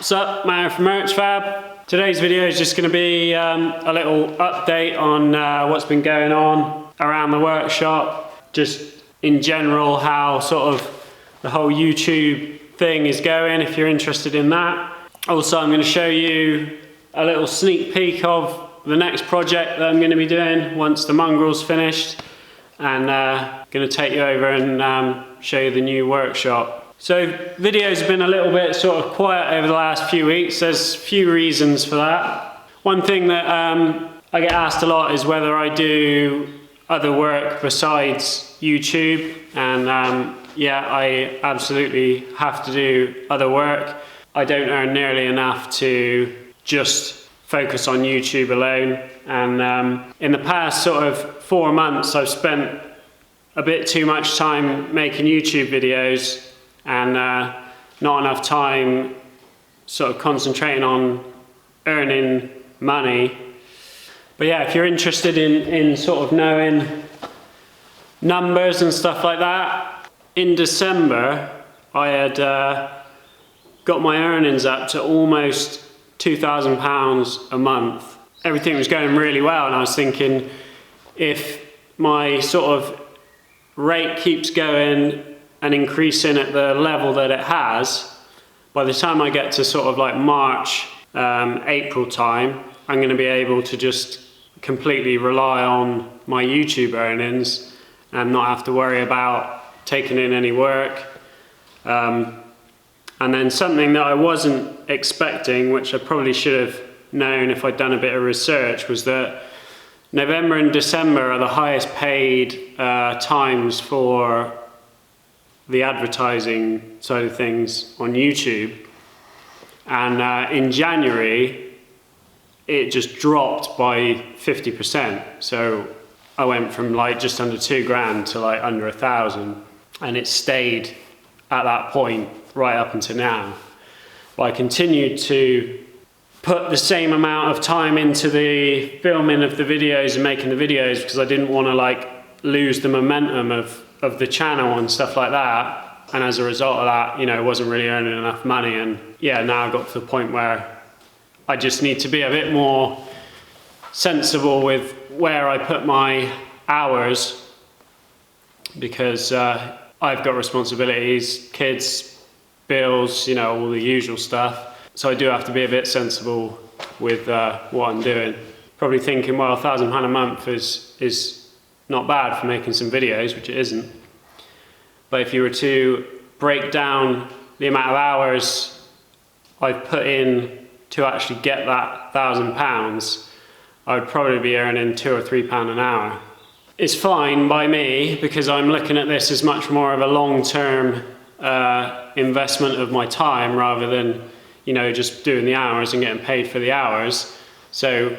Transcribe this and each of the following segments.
What's up, Matt from Urchfab. Today's video is just going to be a little update on what's been going on around the workshop, just in general how sort of the whole YouTube thing is going, if you're interested in that. Also, I'm going to show you a little sneak peek of the next project that I'm going to be doing once the mongrel's finished, and going to take you over and show you the new workshop. So videos have been a little bit sort of quiet over the last few weeks. There's a few reasons for that. One thing that I get asked a lot is whether I do other work besides YouTube, and yeah, I absolutely have to do other work. I don't earn nearly enough to just focus on YouTube alone, and in the past sort of 4 months I've spent a bit too much time making YouTube videos and not enough time sort of concentrating on earning money. But yeah, if you're interested in sort of knowing numbers and stuff like that, in December I had got my earnings up to almost £2,000 a month. Everything was going really well, and I was thinking, if my sort of rate keeps going and increasing at the level that it has, by the time I get to sort of like March, April time, I'm going to be able to just completely rely on my YouTube earnings and not have to worry about taking in any work. And then something that I wasn't expecting, which I probably should have known if I'd done a bit of research, was that November and December are the highest paid times for the advertising side of things on YouTube. And in January, it just dropped by 50%. So I went from like just under 2 grand to like under 1,000, and it stayed at that point right up until now. But I continued to put the same amount of time into the filming of the videos and making the videos, because I didn't want to like lose the momentum of the channel and stuff like that. And as a result of that, you know, I wasn't really earning enough money. And yeah, now I got to the point where I just need to be a bit more sensible with where I put my hours, because I've got responsibilities, kids, bills, you know, all the usual stuff. So I do have to be a bit sensible with what I'm doing. Probably thinking, well, £1,000 a month is not bad for making some videos, which it isn't. But if you were to break down the amount of hours I've put in to actually get that £1,000, I would probably be earning £2 or £3 an hour. It's fine by me, because I'm looking at this as much more of a long-term investment of my time, rather than, you know, just doing the hours and getting paid for the hours. So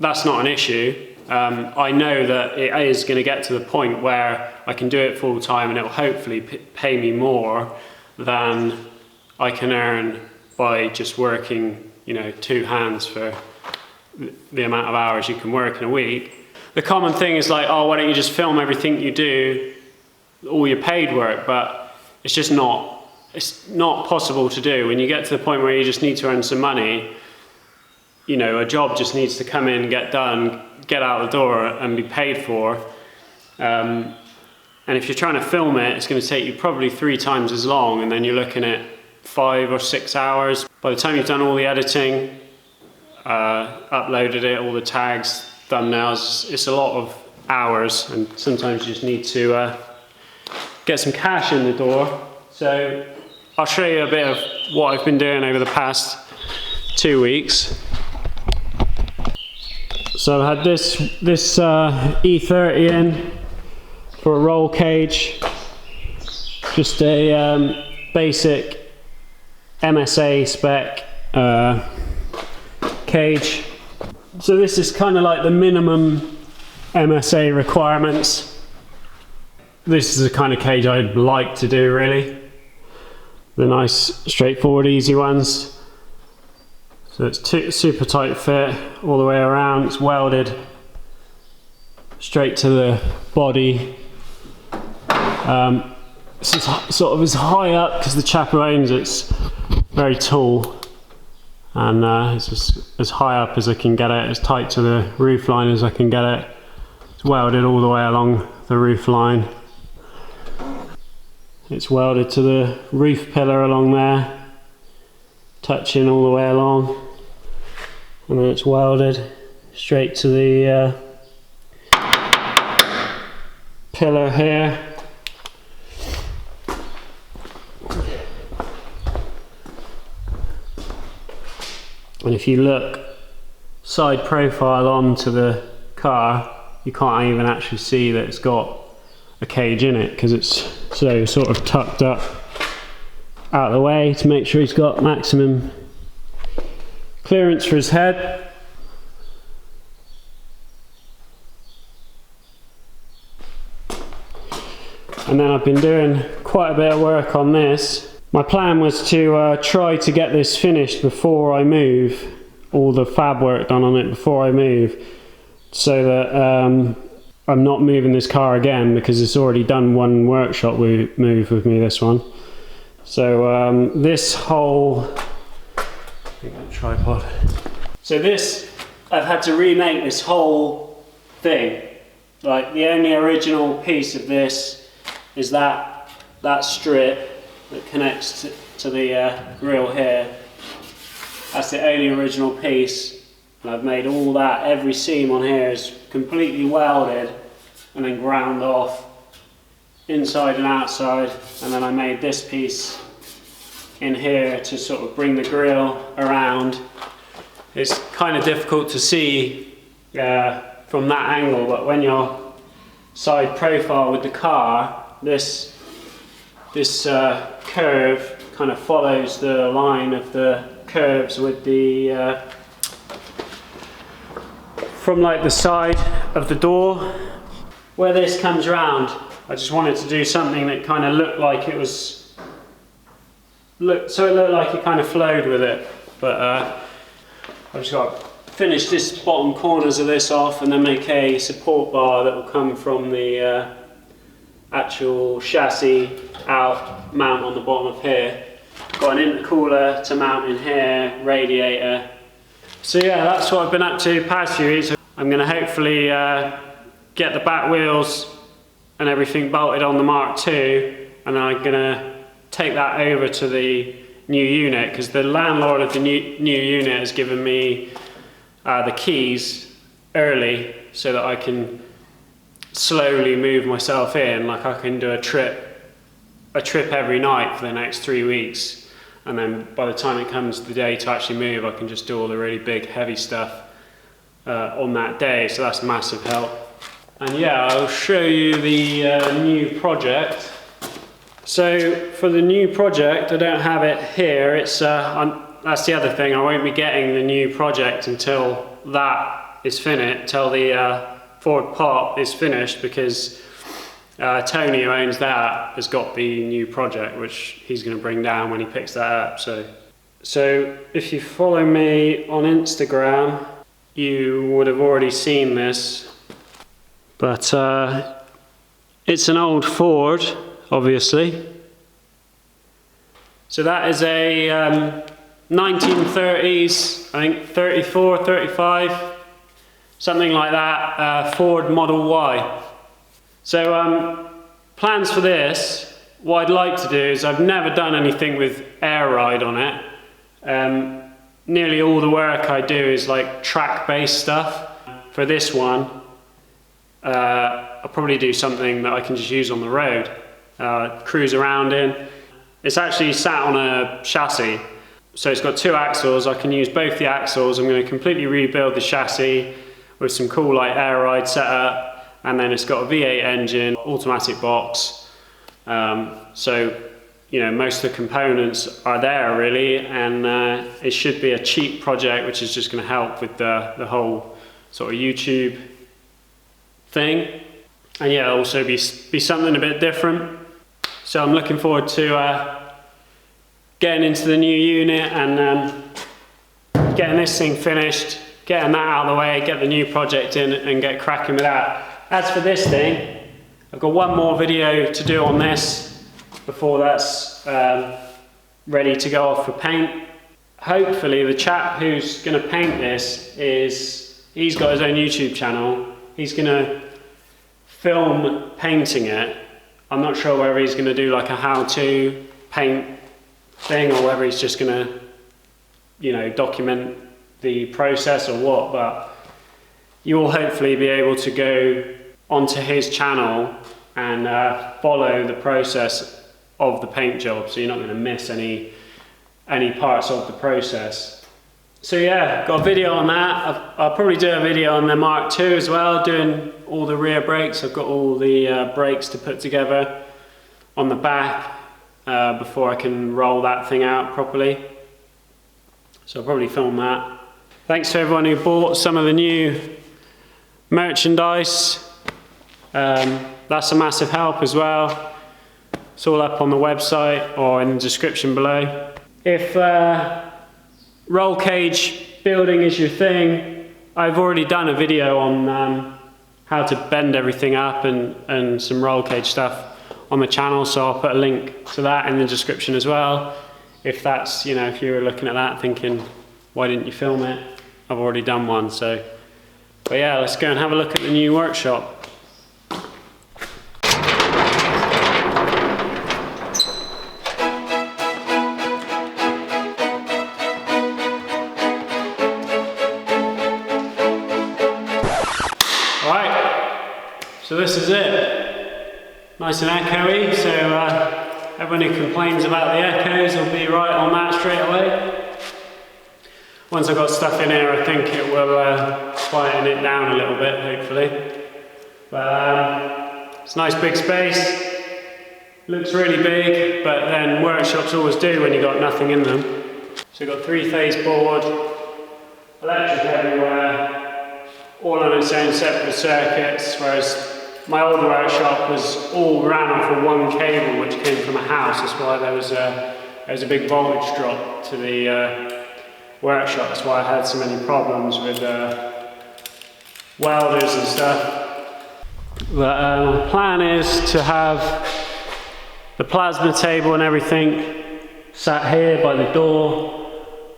that's not an issue. I know that it is going to get to the point where I can do it full time, and it will hopefully pay me more than I can earn by just working, you know, 2 hands for the amount of hours you can work in a week. The common thing is like, oh, why don't you just film everything you do, all your paid work? But it's just not, it's not possible to do. When you get to the point where you just need to earn some money, you know, a job just needs to come in, get done, get out the door and be paid for. And if you're trying to film it, it's going to take you probably 3 times as long, and then you're looking at 5 or 6 hours. By the time you've done all the editing, uploaded it, all the tags, thumbnails, it's a lot of hours, and sometimes you just need to get some cash in the door. So I'll show you a bit of what I've been doing over the past 2 weeks. So I've had this E30 in for a roll cage, just a basic MSA spec cage. So this is kind of like the minimum MSA requirements. This is the kind of cage I'd like to do, really. The nice, straightforward, easy ones. So it's super tight fit all the way around. It's welded straight to the body. This is sort of as high up, because the chap who owns it's very tall, and it's just as high up as I can get it, as tight to the roof line as I can get it. It's welded all the way along the roof line. It's welded to the roof pillar along there, touching all the way along, and then it's welded straight to the pillar here. And if you look side profile onto the car, you can't even actually see that it's got a cage in it, because it's so sort of tucked up out of the way to make sure he's got maximum clearance for his head. And then I've been doing quite a bit of work on this. My plan was to try to get this finished before I move, all the fab work done on it before I move, so that I'm not moving this car again, because it's already done one workshop move with me, this one. So this whole tripod. So this, I've had to remake this whole thing. Like, the only original piece of this is that strip that connects to the grill here. That's the only original piece, and I've made all that. Every seam on here is completely welded and then ground off inside and outside, and then I made this piece in here to sort of bring the grill around. It's kind of difficult to see from that angle, but when you're side profile with the car, this curve kind of follows the line of the curves with the from like the side of the door where this comes round. I just wanted to do something that kind of looked like it was so it looked like it kind of flowed with it, but I've just got to finish this bottom corners of this off and then make a support bar that will come from the actual chassis out, mount on the bottom of here. Got an intercooler to mount in here, radiator. So yeah, that's what I've been up to past few weeks. I'm going to hopefully get the back wheels and everything bolted on the Mark II, and then I'm going to take that over to the new unit, because the landlord of the new unit has given me the keys early so that I can slowly move myself in. Like, I can do a trip every night for the next 3 weeks, and then by the time it comes the day to actually move, I can just do all the really big heavy stuff on that day. So that's massive help. And yeah, I'll show you the new project. So for the new project, I don't have it here. It's that's the other thing, I won't be getting the new project until that is finished, till the Ford Pop is finished, because Tony, who owns that, has got the new project, which he's going to bring down when he picks that up. So if you follow me on Instagram, you would have already seen this, but it's an old Ford, obviously. So that is a 1930s, I think 34, 35, something like that, Ford Model Y. So plans for this, what I'd like to do is, I've never done anything with air ride on it. Nearly all the work I do is like track-based stuff. For this one, I'll probably do something that I can just use on the road, cruise around in. It's actually sat on a chassis, so it's got 2 axles. I can use both the axles. I'm going to completely rebuild the chassis with some cool like air ride setup, and then it's got a V8 engine, automatic box. So you know, most of the components are there really, and it should be a cheap project, which is just going to help with the whole sort of YouTube thing. And yeah, it'll also be something a bit different. So I'm looking forward to getting into the new unit and getting this thing finished, getting that out of the way, get the new project in and get cracking with that. As for this thing, I've got one more video to do on this before that's ready to go off for paint. Hopefully the chap who's going to paint this he's got his own YouTube channel. He's going to film painting it. I'm not sure whether he's going to do like a how-to paint thing or whether he's just going to, you know, document the process or what, but you will hopefully be able to go onto his channel and follow the process of the paint job, so you're not going to miss any parts of the process. So yeah, got a video on that. I'll probably do a video on the Mark II as well, doing all the rear brakes. I've got all the brakes to put together on the back before I can roll that thing out properly. So I'll probably film that. Thanks to everyone who bought some of the new merchandise. That's a massive help as well. It's all up on the website or in the description below. If roll cage building is your thing, I've already done a video on how to bend everything up and some roll cage stuff on the channel, so I'll put a link to that in the description as well. If that's, you know, if you were looking at that thinking, why didn't you film it? I've already done one, so. But yeah, let's go and have a look at the new workshop. So this is it, nice and echoey, so everyone who complains about the echoes will be right on that straight away. Once I've got stuff in here, I think it will quieten it down a little bit, hopefully. But it's a nice big space, looks really big, but then workshops always do when you've got nothing in them. So we've got 3-phase board, electric everywhere, all on its own separate circuits, whereas my old workshop was all ran off of one cable which came from a house. That's why there was a big voltage drop to the workshop. That's why I had so many problems with welders and stuff. But my plan is to have the plasma table and everything sat here by the door.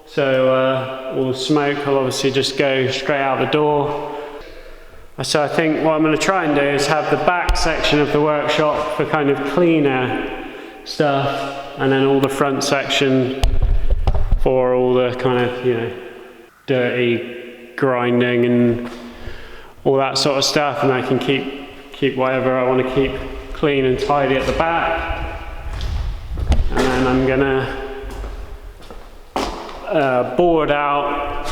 So all the smoke will obviously just go straight out the door. So I think what I'm going to try and do is have the back section of the workshop for kind of cleaner stuff, and then all the front section for all the kind of, you know, dirty grinding and all that sort of stuff, and I can keep whatever I want to keep clean and tidy at the back. And then I'm going to board out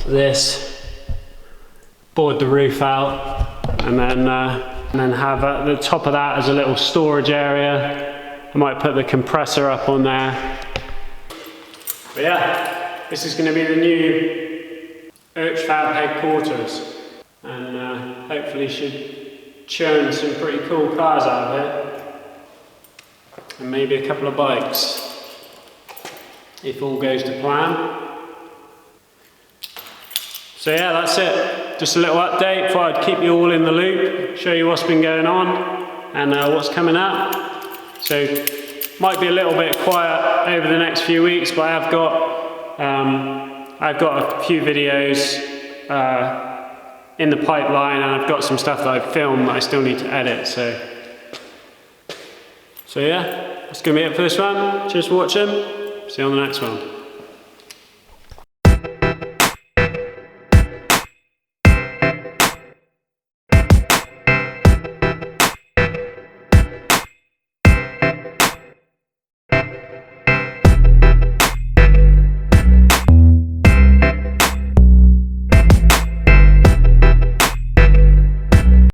this. Board the roof out, and then have at the top of that as a little storage area. I might put the compressor up on there. But yeah, this is going to be the new Urchfab headquarters, and hopefully should churn some pretty cool cars out of it, and maybe a couple of bikes, if all goes to plan. So yeah, that's it. Just a little update. Thought I'd keep you all in the loop, show you what's been going on and what's coming up. So might be a little bit quiet over the next few weeks, but I've got a few videos in the pipeline, and I've got some stuff that I've filmed that I still need to edit. So yeah, that's gonna be it for this one. Cheers for watching. See you on the next one.